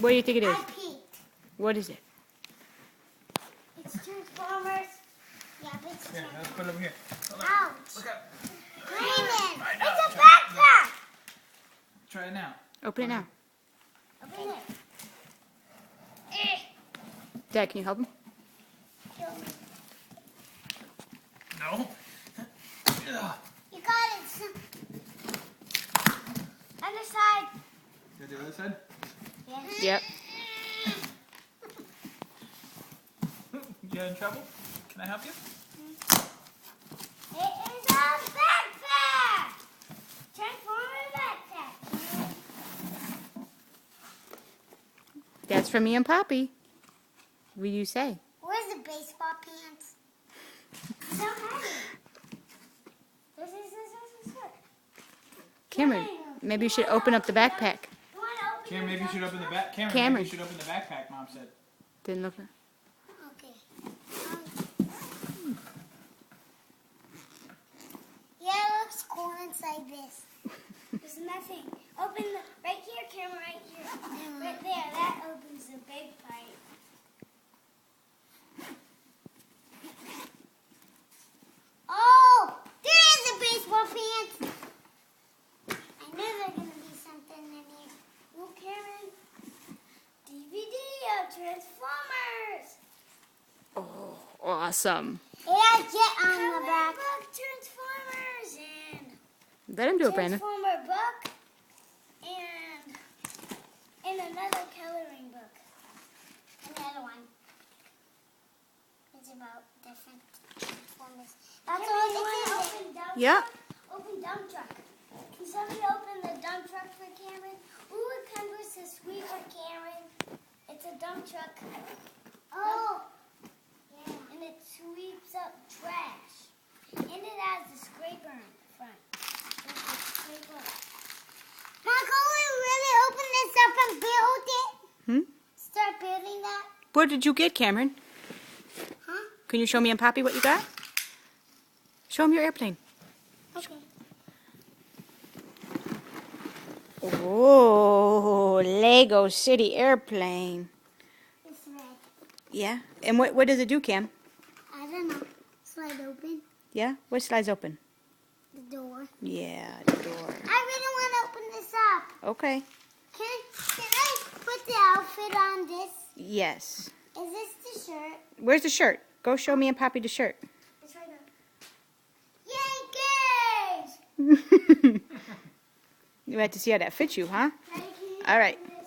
What do you think it is? I peeked. What is it? It's Transformers. Yeah, but it's Here, let's put it over here. Hold on. Ouch. Look up. Brandon, I know, it's a try- backpack. Try it now. Open it now. Open it. Dad, can you help him? No. You got it. Other side. Get the other side. Yes. Yep. You in trouble? Can I help you? It is a backpack. Transformer backpack. That's for me and Poppy. What do you say? Where's the baseball pants? So heavy. This is. Cameron, maybe you should open up the backpack. You want to open Cameron, maybe you should open the back. Cameron. Maybe you should open the backpack. Mom said. Didn't look. Okay. Yeah, it looks cool inside this. There's nothing. Open the right here, camera, right here. Right there. That opens the big part. Oh, there is a baseball pants. I knew there was gonna be something in here. Look, Karen. DVD of Transformers. Oh, awesome. It has Jet on the back. Book Transformers and Let him do it, Brandon. Transformer book and another coloring book. Another one. It's about different Transformers. That's all it's in there. Yeah. Open dump truck. Can somebody open the dump truck for Cameron? Ooh, it comes with a sweeper, Cameron. It's a dump truck. Oh. Yeah. And it sweeps up trash. And it has a scraper in the front. It's a scraper. Mom, can we really open this up and build it? Hmm? Start building that? What did you get, Cameron? Huh? Can you show me and Poppy what you got? Show him your airplane. Okay. Oh, Lego City airplane. It's red. Yeah. And what does it do, Cam? I don't know. Slide open Yeah. What slides open? the door. Yeah, the door. I really want to open this up. Okay. Can I put the outfit on this? Yes. Is this the shirt? Where's the shirt? Go show me and Poppy the shirt. It's right there. Yankees! You have to see how that fits you, huh? Ready, can you All right. open it